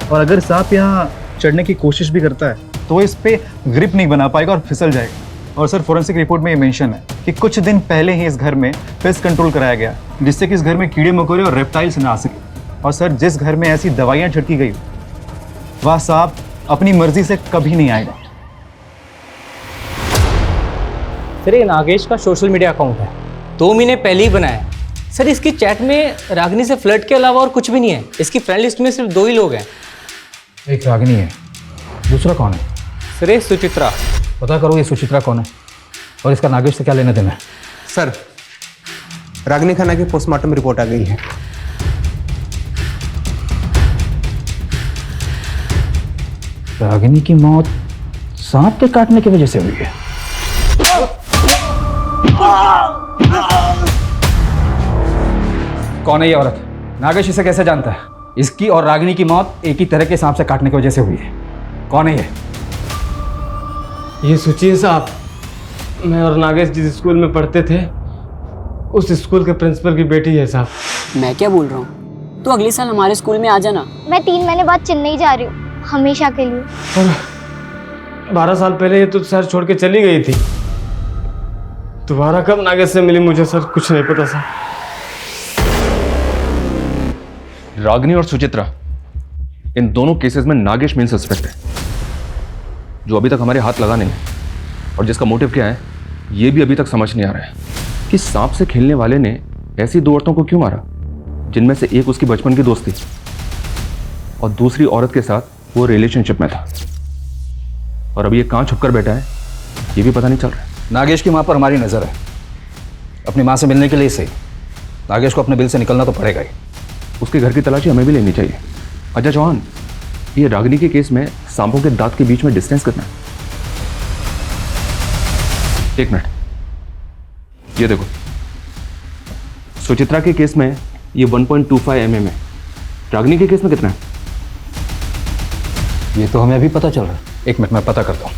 और अगर सांप यहाँ चढ़ने की कोशिश भी करता है तो वो इस पे ग्रिप नहीं बना पाएगा और फिसल जाएगा। और सर फोरेंसिक रिपोर्ट में ये मेंशन है कि कुछ दिन पहले ही इस घर में पेस्ट कंट्रोल कराया गया जिससे कि इस घर में कीड़े मकोड़े और रेप्टाइल्स ना आ सके। और सर जिस घर में ऐसी दवाइयाँ छिड़की गई वह सांप अपनी मर्जी से कभी नहीं आएगा। सर ये नागेश का सोशल मीडिया अकाउंट है, 2 महीने पहले ही बनाया है। सर इसकी चैट में रागिनी से फ्लर्ट के अलावा और कुछ भी नहीं है। इसकी फ्रेंड लिस्ट में सिर्फ 2 ही लोग हैं। एक रागिनी है, दूसरा कौन है? सर ये सुचित्रा। पता करो ये सुचित्रा कौन है और इसका नागेश से क्या लेना देना है। सर रागिनी खन्ना की पोस्टमार्टम रिपोर्ट आ गई है। रागिनी की मौत सांप के काटने की वजह से हुई है। कौन है ये औरत? नागेश इसे कैसे जानता है? इसकी और रागिनी की मौत एक ही तरह के सांप से काटने की वजह से हुई है। कौन है ये सुचिए साहब, मैं और नागेश जिस स्कूल में पढ़ते थे उस स्कूल के प्रिंसिपल की बेटी है साहब। मैं क्या बोल रहा हूँ, तो अगले साल हमारे स्कूल में आ जाना। मैं 3 महीने बाद चेन्नई जा रही हूँ, हमेशा के लिए। और 12 साल पहले ये तो शहर छोड़ के चली गई थी। दोबारा कब नागेश से मिली मुझे सर कुछ नहीं पता सर। रागिनी और सुचित्रा, इन दोनों केसेस में नागेश मेन सस्पेक्ट है, जो अभी तक हमारे हाथ लगा नहीं है। और जिसका मोटिव क्या है ये भी अभी तक समझ नहीं आ रहा है कि सांप से खेलने वाले ने ऐसी 2 औरतों को क्यों मारा, जिनमें से एक उसकी बचपन की दोस्त थी और दूसरी औरत के साथ वो रिलेशनशिप में था। और अभी ये कहाँ छुपकर बैठा है ये भी पता नहीं चल रहा है। नागेश की मां पर हमारी नजर है। अपनी मां से मिलने के लिए सही नागेश को अपने बिल से निकलना तो पड़ेगा ही। उसके घर की तलाशी हमें भी लेनी चाहिए। अजय चौहान, ये रागिनी के केस में सांपों के दांत के बीच में डिस्टेंस कितना है? 1 मिनट, ये देखो, सुचित्रा के केस में ये 1.25 mm है। रागिनी के केस में कितना है? ये तो हमें अभी पता चल रहा है। 1 मिनट में पता करता हूँ।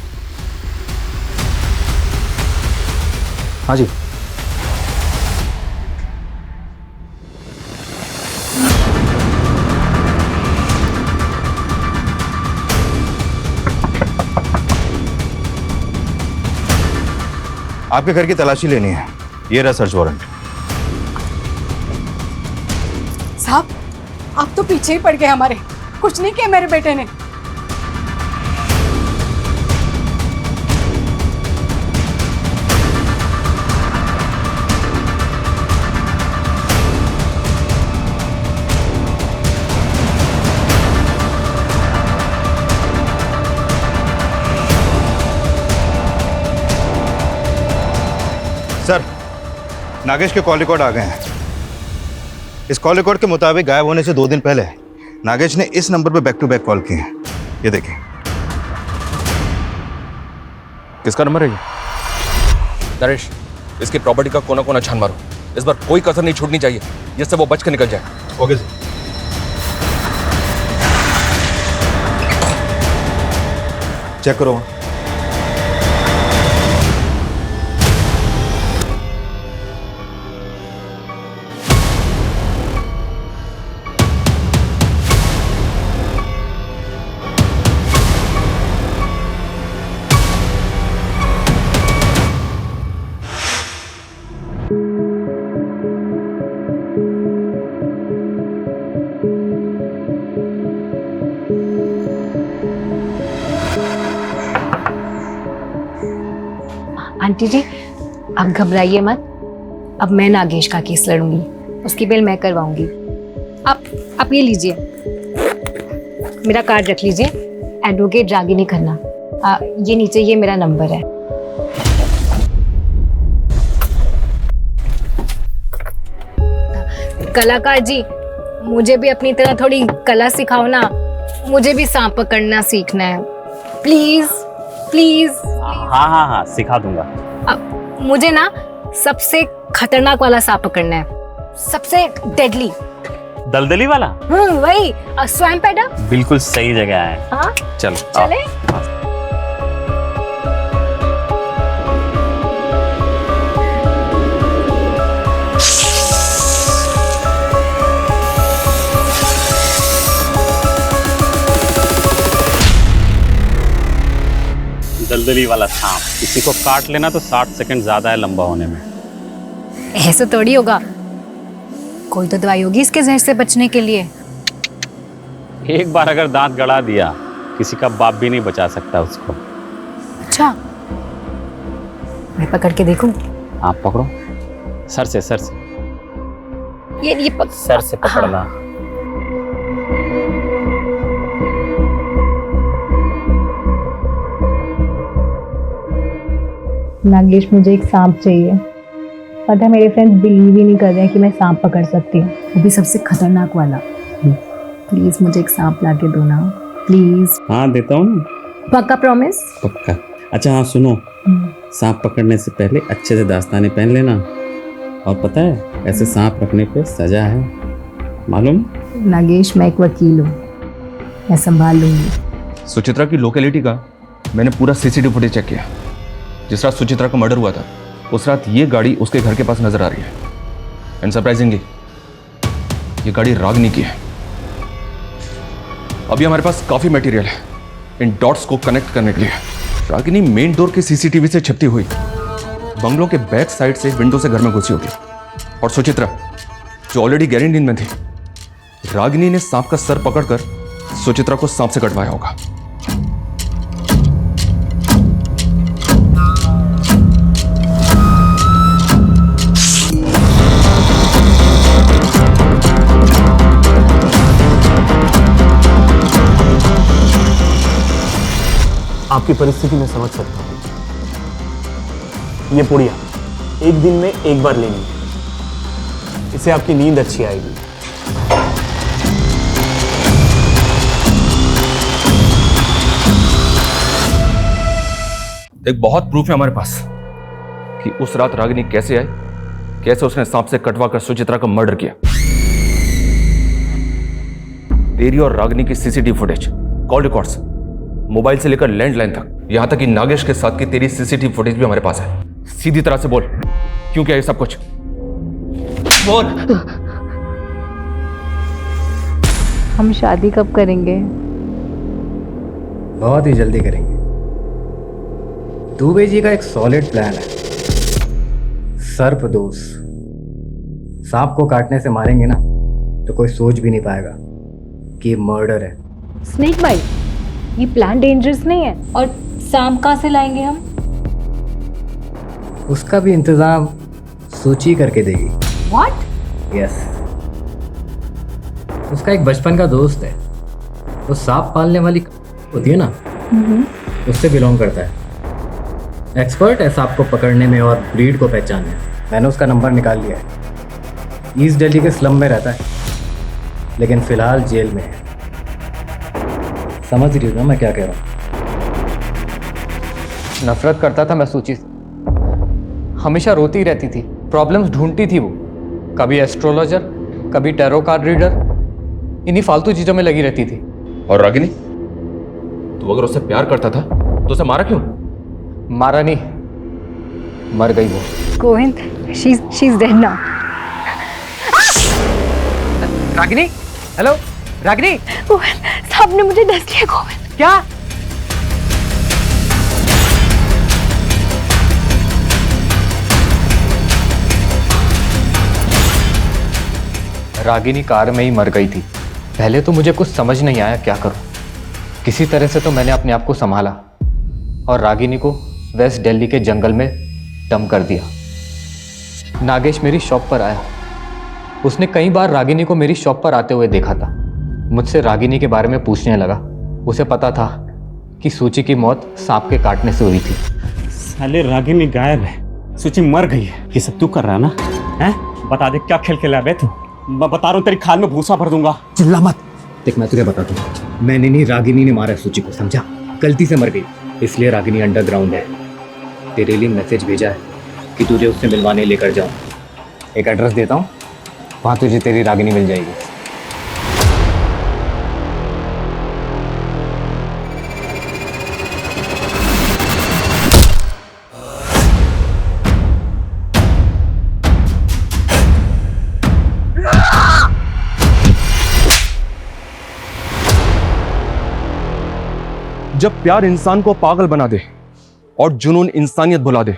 हाँ जी, आपके घर की तलाशी लेनी है। ये रहा सर्च वारंट। साहब आप तो पीछे ही पड़ गए हमारे, कुछ नहीं किया मेरे बेटे ने। सर नागेश के कॉल रिकॉर्ड आ गए हैं। इस कॉल रिकॉर्ड के मुताबिक गायब होने से 2 दिन पहले नागेश ने इस नंबर पर बैक टू बैक कॉल किए हैं। ये देखिए। किसका नंबर है ये? नरेश, इसकी प्रॉपर्टी का कोना कोना छान मारो। इस बार कोई कसर नहीं छूटनी चाहिए जिससे वो बच के निकल जाए। Okay sir. चेक करो। आंटी जी आप घबराइए मत, अब मैं नागेश का केस लड़ूंगी, उसकी बेल मैं करवाऊंगी। आप ये लीजिए, मेरा कार्ड रख लीजिए, एडवोकेट रागिनी खन्ना। ये नीचे ये मेरा नंबर है। कलाकार जी, मुझे भी अपनी तरह थोड़ी कला सिखाओ ना, मुझे भी सांप पकड़ना सीखना है, प्लीज प्लीज। हाँ सिखा दूंगा। मुझे ना सबसे खतरनाक वाला सांप पकड़ना है, सबसे डेडली। दलदली वाला? वही स्वयं पैडा। बिल्कुल सही जगह है। हाँ चलो चले। दलदली वाला सांप, किसी को काट लेना तो 60 सेकंड ज्यादा है लंबा होने में। ऐसे थोड़ी होगा, कोई तो दवाई होगी इसके जहर से बचने के लिए। एक बार अगर दांत गड़ा दिया, किसी का बाप भी नहीं बचा सकता उसको। अच्छा, मैं पकड़ के देखूं? आप पकड़ो, सर से सर से। ये सर से पकड़ना। हाँ। नागेश, मुझे एक सांप चाहिए। पता है मेरे फ्रेंड्स बिलीव ही नहीं कर रहे हैं कि मैं सांप पकड़ सकती हूँ, वो भी सबसे खतरनाक वाला। प्लीज मुझे एक सांप ला के दो ना, प्लीज। हाँ देता हूँ ना। पक्का प्रॉमिस? पक्का। अच्छा हाँ सुनो, सांप पकड़ने से पहले अच्छे से दास्ताने पहन लेना। और पता है ऐसे सांप रखने पे सजा है, मालूम? नागेश, मैं एक वकील हूँ, मैं संभाल लूंगी। सुचित्रा की लोकेलिटी का मैंने पूरा सीसीटीवी फुटेज चेक किया। जिस रात सुचित्रा का मर्डर हुआ था, उस रात ये गाड़ी उसके घर के पास नजर आ रही है। एंड सरप्राइजिंगली ये गाड़ी रागिनी की है। अभी हमारे पास काफी मटेरियल है इन डॉट्स को कनेक्ट करने के लिए। रागिनी मेन डोर के सीसीटीवी से छिपती हुई बंगलों के बैक साइड से विंडो से घर में घुसी होगी। और सुचित्रा जो ऑलरेडी गहरी नींद में थी, रागिनी ने सांप का सर पकड़कर सुचित्रा को सांप से कटवाया होगा। आपकी परिस्थिति में समझ सकता हूं। ये पुड़िया एक दिन में एक बार लेनी है, इससे आपकी नींद अच्छी आएगी। एक बहुत प्रूफ है हमारे पास कि उस रात रागिनी कैसे आई, कैसे उसने सांप से कटवा कर सुचित्रा का मर्डर किया। तेरी और रागिनी की CCTV footage, call records, mobile से लेकर लैंडलाइन तक, यहां तक कि नागेश के साथ की तेरी सीसीटीवी फुटेज भी हमारे पास है। सीधी तरह से बोल, क्यों किया ये सब कुछ? बोल। हम शादी कब करेंगे? बहुत ही जल्दी करेंगे। दुबे जी का एक सॉलिड प्लान है, सर्पदोष। सांप को काटने से मारेंगे ना तो कोई सोच भी नहीं पाएगा कि ये मर्डर है। स्नेक बाइट, ये प्लान डेंजरस नहीं है? और सांप कहाँ से लाएंगे हम? उसका भी इंतजाम सूची करके देगी। What? यस, उसका एक बचपन का दोस्त है, वो सांप पालने वाली होती है ना, उससे बिलोंग करता है। एक्सपर्ट है सांप को पकड़ने में और ब्रीड को पहचानने में। मैंने उसका नंबर निकाल लिया है। ईस्ट दिल्ली के स्लम में रहता है, लेकिन फिलहाल जेल में है। समझ रही हो ना मैं क्या कह रहा हूँ? नफरत करता था मैं सूची से, हमेशा रोती रहती थी, प्रॉब्लम्स ढूंढती थी वो। कभी एस्ट्रोलॉजर, कभी टैरो कार्ड रीडर, इन्हीं फालतू चीजों में लगी रहती थी। और रागिनी, तू अगर उससे प्यार करता था तो उसे मारा क्यों? मारा नहीं, मर गई वो। Govind, she's dead now. Ragini, hello Ragini. Govind, सांप ने मुझे डस लिया। गोविंद, क्या? रागिनी कार में ही मर गई थी। पहले तो मुझे कुछ समझ नहीं आया क्या करूं। किसी तरह से तो मैंने अपने आप को संभाला और रागिनी को वेस्ट दिल्ली के जंगल में डंप कर दिया। नागेश मेरी शॉप पर आया। उसने कई बार रागिनी को मेरी शॉप पर आते हुए देखा था। मुझसे रागिनी के बारे में पूछने लगा। उसे पता था कि सूची की मौत सांप के काटने से हुई थी। साले रागिनी गायब है, सूची मर गई है। ये सब तू कर रहा है ना? हैं? बता दे क्या खेल खेला बे तू? मैं बता रहा हूँ तेरी खाल में भूसा भर दूंगा। चिल्ला मत। देख मैं तुझे बताता हूँ, मैंने नहीं, रागिनी ने मारा सूची को, समझा? गलती से मर गई, इसलिए रागिनी अंडरग्राउंड है। तेरे लिए मैसेज भेजा है कि तुझे उससे मिलवाने लेकर जाऊँ। एक एड्रेस देता हूँ, वहाँ तुझे तेरी रागिनी मिल जाएगी। जब प्यार इंसान को पागल बना दे और जुनून इंसानियत भुला दे,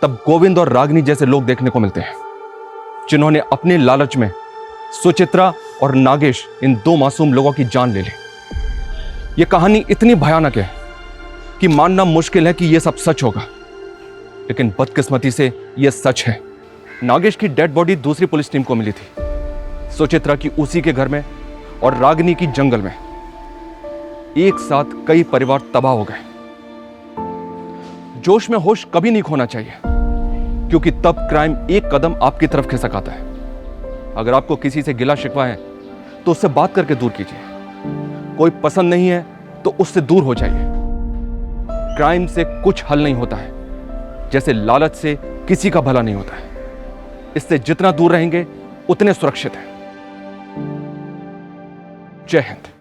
तब गोविंद और रागिनी जैसे लोग देखने को मिलते हैं, जिन्होंने अपने लालच में सुचित्रा और नागेश इन दो मासूम लोगों की जान ले ली। यह कहानी इतनी भयानक है कि मानना मुश्किल है कि यह सब सच होगा, लेकिन बदकिस्मती से यह सच है। नागेश की डेड बॉडी दूसरी पुलिस टीम को मिली थी, सुचित्रा की उसी के घर में और रागिनी की जंगल में। एक साथ कई परिवार तबाह हो गए। जोश में होश कभी नहीं खोना चाहिए, क्योंकि तब क्राइम एक कदम आपकी तरफ खिसक आता है। अगर आपको किसी से गिला शिकवा है तो उससे बात करके दूर कीजिए। कोई पसंद नहीं है तो उससे दूर हो जाइए। क्राइम से कुछ हल नहीं होता है, जैसे लालच से किसी का भला नहीं होता है। इससे जितना दूर रहेंगे उतने सुरक्षित हैं। जय हिंद।